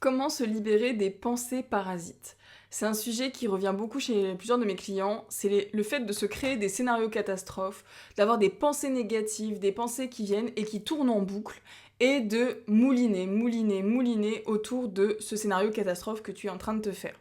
Comment se libérer des pensées parasites? C'est un sujet qui revient beaucoup chez plusieurs de mes clients, c'est le fait de se créer des scénarios catastrophes, d'avoir des pensées négatives, des pensées qui viennent et qui tournent en boucle, et de mouliner autour de ce scénario catastrophe que tu es en train de te faire.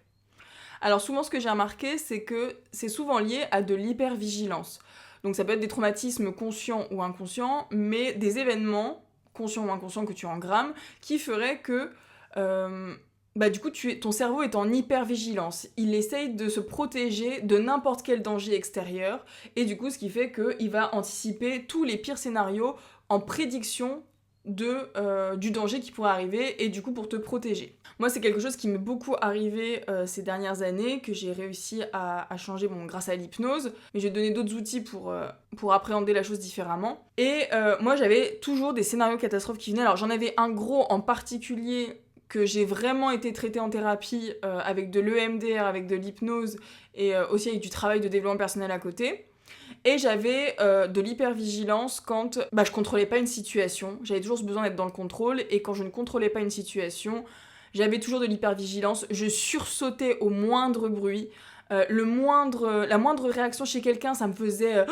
Alors souvent ce que j'ai remarqué, c'est que c'est souvent lié à de l'hypervigilance. Donc ça peut être des traumatismes conscients ou inconscients, mais des événements, conscients ou inconscients que tu engrammes, qui feraient que du coup, ton cerveau est en hypervigilance. Il essaye de se protéger de n'importe quel danger extérieur, et du coup, ce qui fait qu'il va anticiper tous les pires scénarios en prédiction du danger qui pourrait arriver, et du coup, pour te protéger. Moi, c'est quelque chose qui m'est beaucoup arrivé ces dernières années, que j'ai réussi à changer grâce à l'hypnose, mais je vais te donner d'autres outils pour appréhender la chose différemment. Et moi, j'avais toujours des scénarios catastrophes qui venaient. Alors, j'en avais un gros en particulier que j'ai vraiment été traitée en thérapie avec de l'EMDR, avec de l'hypnose et aussi avec du travail de développement personnel à côté. Et j'avais de l'hypervigilance quand je contrôlais pas une situation. J'avais toujours ce besoin d'être dans le contrôle, et quand je ne contrôlais pas une situation, j'avais toujours de l'hypervigilance. Je sursautais au moindre bruit. La moindre réaction chez quelqu'un, ça me faisait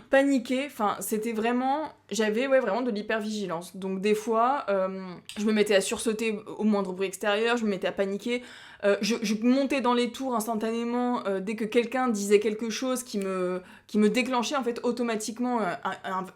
paniquer. Enfin, c'était vraiment... J'avais vraiment de l'hypervigilance. Donc des fois, je me mettais à sursauter au moindre bruit extérieur, je me mettais à paniquer. Je montais dans les tours instantanément dès que quelqu'un disait quelque chose qui me déclenchait en fait automatiquement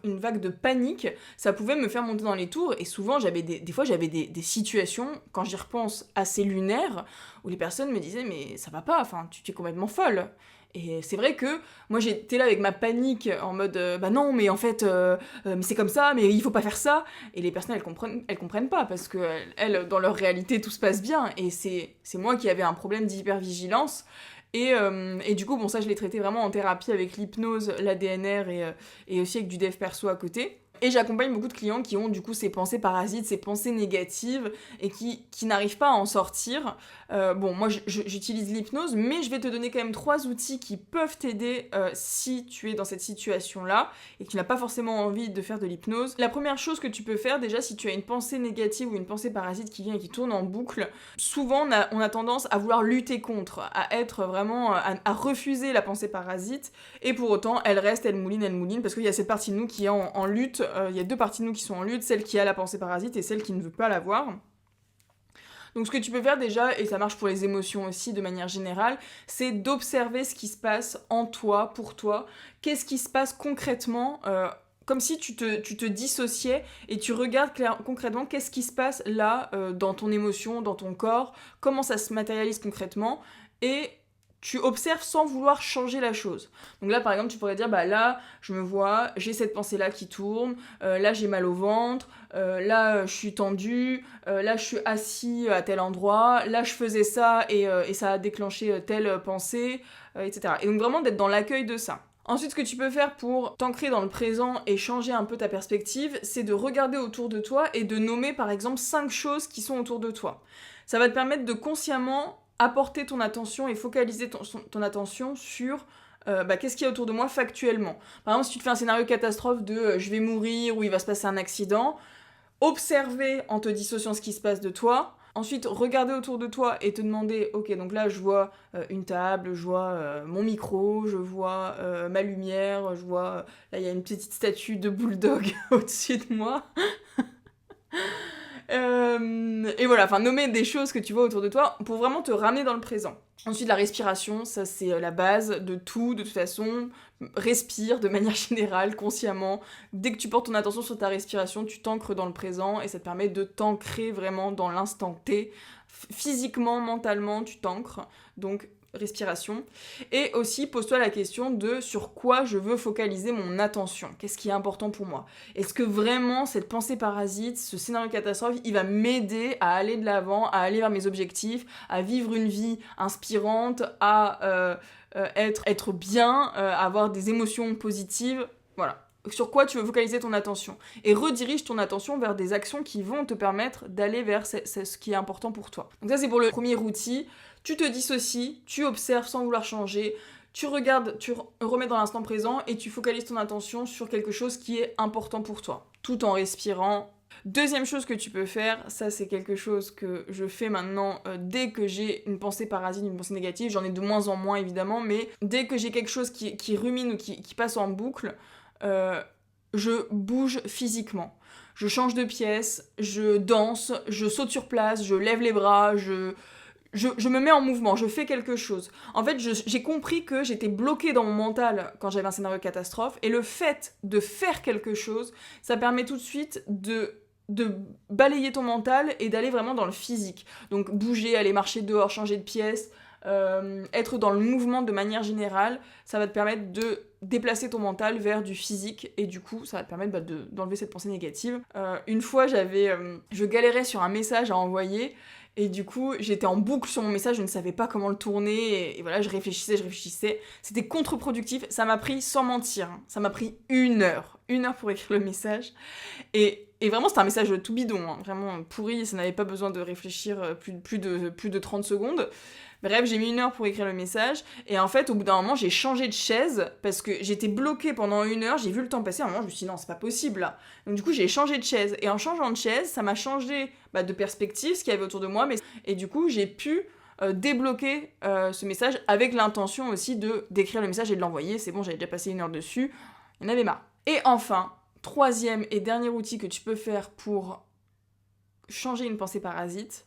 une vague de panique. Ça pouvait me faire monter dans les tours, et souvent des fois j'avais des situations, quand j'y repense, assez lunaires, où les personnes me disaient mais ça va pas, enfin tu es complètement folle. Et c'est vrai que moi j'étais là avec ma panique en mode non mais en fait mais c'est comme ça, mais il faut pas faire ça. Et les personnes elles comprennent pas, parce que elles, dans leur réalité tout se passe bien, et c'est moi qui avais un problème d'hypervigilance. Et du coup ça je l'ai traité vraiment en thérapie avec l'hypnose, la DNR et aussi avec du dev perso à côté. Et j'accompagne beaucoup de clients qui ont du coup ces pensées parasites, ces pensées négatives, et qui n'arrivent pas à en sortir. Moi j'utilise l'hypnose, mais je vais te donner quand même 3 outils qui peuvent t'aider si tu es dans cette situation-là et que tu n'as pas forcément envie de faire de l'hypnose. La première chose que tu peux faire, déjà, si tu as une pensée négative ou une pensée parasite qui vient et qui tourne en boucle, souvent on a tendance à vouloir lutter contre, à être vraiment, à refuser la pensée parasite, et pour autant elle reste, elle mouline, parce qu'il y a cette partie de nous qui est en lutte. Il y a 2 parties de nous qui sont en lutte, celle qui a la pensée parasite et celle qui ne veut pas l'avoir. Donc ce que tu peux faire déjà, et ça marche pour les émotions aussi de manière générale, c'est d'observer ce qui se passe en toi, pour toi. Qu'est-ce qui se passe concrètement, comme si tu te dissociais, et tu regardes concrètement qu'est-ce qui se passe là, dans ton émotion, dans ton corps, comment ça se matérialise concrètement, et tu observes sans vouloir changer la chose. Donc là, par exemple, tu pourrais dire, là, je me vois, j'ai cette pensée-là qui tourne, là, j'ai mal au ventre, là, je suis tendue, là, je suis assis à tel endroit, là, je faisais ça, et ça a déclenché telle pensée, etc. Et donc vraiment d'être dans l'accueil de ça. Ensuite, ce que tu peux faire pour t'ancrer dans le présent et changer un peu ta perspective, c'est de regarder autour de toi et de nommer, par exemple, 5 choses qui sont autour de toi. Ça va te permettre de consciemment apporter ton attention et focaliser ton attention sur qu'est-ce qu'il y a autour de moi factuellement. Par exemple, si tu te fais un scénario catastrophe de je vais mourir ou il va se passer un accident, observer en te dissociant ce qui se passe de toi. Ensuite, regarder autour de toi et te demander, ok, donc là je vois une table, je vois mon micro, je vois ma lumière, je vois, là il y a une petite statue de bulldog au-dessus de moi. Et voilà, nommer des choses que tu vois autour de toi pour vraiment te ramener dans le présent. Ensuite, la respiration, ça c'est la base de tout, de toute façon. Respire de manière générale, consciemment. Dès que tu portes ton attention sur ta respiration, tu t'ancres dans le présent, et ça te permet de t'ancrer vraiment dans l'instant T. Physiquement, mentalement, tu t'ancres. Donc, respiration. Et aussi, pose-toi la question de sur quoi je veux focaliser mon attention. Qu'est-ce qui est important pour moi? Est-ce que vraiment cette pensée parasite, ce scénario catastrophe, il va m'aider à aller de l'avant, à aller vers mes objectifs, à vivre une vie inspirante, à être bien, avoir des émotions positives? Voilà. Sur quoi tu veux focaliser ton attention, et redirige ton attention vers des actions qui vont te permettre d'aller vers ce qui est important pour toi. Donc ça c'est pour le premier outil. Tu te dissocies, tu observes sans vouloir changer, tu regardes, tu remets dans l'instant présent et tu focalises ton attention sur quelque chose qui est important pour toi, tout en respirant. Deuxième chose que tu peux faire, ça c'est quelque chose que je fais maintenant dès que j'ai une pensée parasite, une pensée négative, j'en ai de moins en moins évidemment, mais dès que j'ai quelque chose qui rumine ou qui passe en boucle, je bouge physiquement. Je change de pièce, je danse, je saute sur place, je lève les bras, je me mets en mouvement, je fais quelque chose. En fait, j'ai compris que j'étais bloquée dans mon mental quand j'avais un scénario catastrophe, et le fait de faire quelque chose, ça permet tout de suite de balayer ton mental et d'aller vraiment dans le physique. Donc bouger, aller marcher dehors, changer de pièce, être dans le mouvement de manière générale, ça va te permettre de déplacer ton mental vers du physique, et du coup ça va te permettre d'enlever cette pensée négative. Une fois je galérais sur un message à envoyer, et du coup j'étais en boucle sur mon message, je ne savais pas comment le tourner, et voilà, je réfléchissais, c'était contre-productif, ça m'a pris, sans mentir, hein, ça m'a pris 1 heure pour écrire le message, et vraiment c'était un message tout bidon, hein, vraiment pourri, ça n'avait pas besoin de réfléchir plus de 30 secondes. Bref, j'ai mis 1 heure pour écrire le message, et en fait, au bout d'un moment, j'ai changé de chaise, parce que j'étais bloquée pendant 1 heure, j'ai vu le temps passer, à un moment, je me suis dit, non, c'est pas possible, là. Donc du coup, j'ai changé de chaise, et en changeant de chaise, ça m'a changé de perspective, ce qu'il y avait autour de moi, et du coup, j'ai pu débloquer ce message, avec l'intention aussi d'écrire le message et de l'envoyer. C'est bon, j'avais déjà passé 1 heure dessus, il y en avait marre. Et enfin, troisième et dernier outil que tu peux faire pour changer une pensée parasite,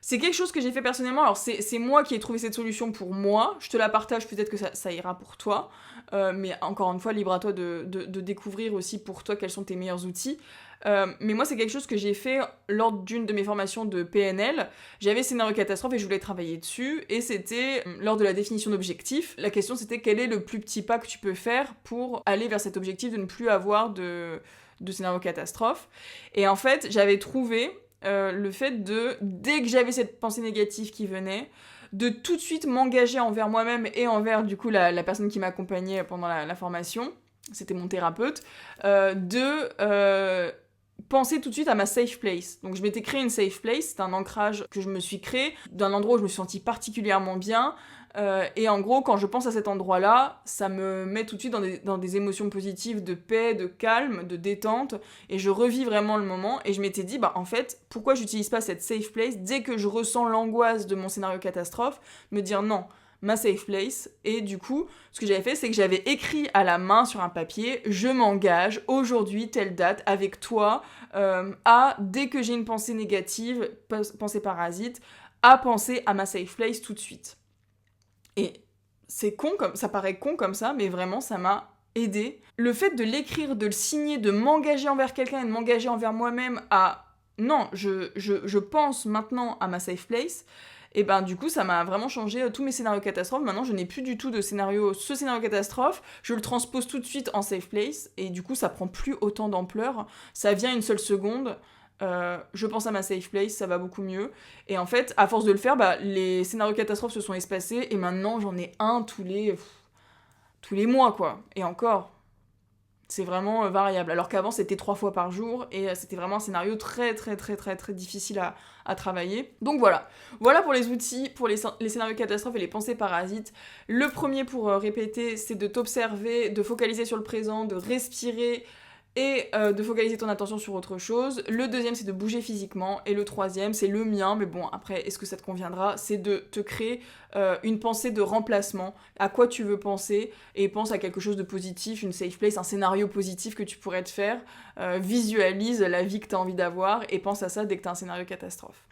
c'est quelque chose que j'ai fait personnellement, alors c'est moi qui ai trouvé cette solution pour moi, je te la partage, peut-être que ça ira pour toi, mais encore une fois, libre à toi de découvrir aussi pour toi quels sont tes meilleurs outils. Mais moi, c'est quelque chose que j'ai fait lors d'une de mes formations de PNL. J'avais scénario catastrophe et je voulais travailler dessus, et c'était lors de la définition d'objectif. La question c'était quel est le plus petit pas que tu peux faire pour aller vers cet objectif de ne plus avoir de scénario catastrophe. Et en fait, j'avais trouvé le fait dès que j'avais cette pensée négative qui venait, de tout de suite m'engager envers moi-même et envers du coup la personne qui m'accompagnait pendant la formation, c'était mon thérapeute, penser tout de suite à ma safe place. Donc je m'étais créé une safe place, c'est un ancrage que je me suis créé, d'un endroit où je me suis sentie particulièrement bien, et en gros, quand je pense à cet endroit-là, ça me met tout de suite dans des émotions positives, de paix, de calme, de détente, et je revis vraiment le moment, et je m'étais dit, en fait, pourquoi j'utilise pas cette safe place dès que je ressens l'angoisse de mon scénario catastrophe, me dire non, ma safe place. Et du coup, ce que j'avais fait, c'est que j'avais écrit à la main sur un papier, je m'engage aujourd'hui, telle date, avec toi, dès que j'ai une pensée négative, pensée parasite, à penser à ma safe place tout de suite. Et c'est con, ça paraît con comme ça, mais vraiment ça m'a aidé. Le fait de l'écrire, de le signer, de m'engager envers quelqu'un et de m'engager envers moi-même à non, je pense maintenant à ma safe place, et du coup ça m'a vraiment changé tous mes scénarios catastrophes. Maintenant je n'ai plus du tout ce scénario catastrophe, je le transpose tout de suite en safe place, et du coup ça prend plus autant d'ampleur, ça vient une seule seconde. Je pense à ma safe place, ça va beaucoup mieux. Et en fait, à force de le faire, les scénarios catastrophes se sont espacés, et maintenant j'en ai un tous les mois, quoi. Et encore, c'est vraiment variable. Alors qu'avant c'était 3 fois par jour, et c'était vraiment un scénario très très très très très difficile à travailler. Donc voilà pour les outils, pour les scénarios catastrophes et les pensées parasites. Le premier, pour répéter, c'est de t'observer, de focaliser sur le présent, de respirer, et de focaliser ton attention sur autre chose. Le deuxième, c'est de bouger physiquement, et le troisième, c'est le mien, mais bon, après, est-ce que ça te conviendra, c'est de te créer une pensée de remplacement, à quoi tu veux penser, et pense à quelque chose de positif, une safe place, un scénario positif que tu pourrais te faire, visualise la vie que tu as envie d'avoir, et pense à ça dès que tu as un scénario catastrophe.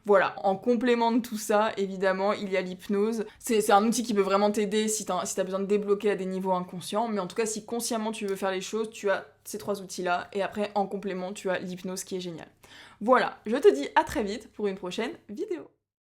Voilà, en complément de tout ça, évidemment, il y a l'hypnose. C'est un outil qui peut vraiment t'aider si t'as besoin de débloquer à des niveaux inconscients, mais en tout cas, si consciemment tu veux faire les choses, tu as ces 3 outils-là, et après, en complément, tu as l'hypnose qui est géniale. Voilà, je te dis à très vite pour une prochaine vidéo.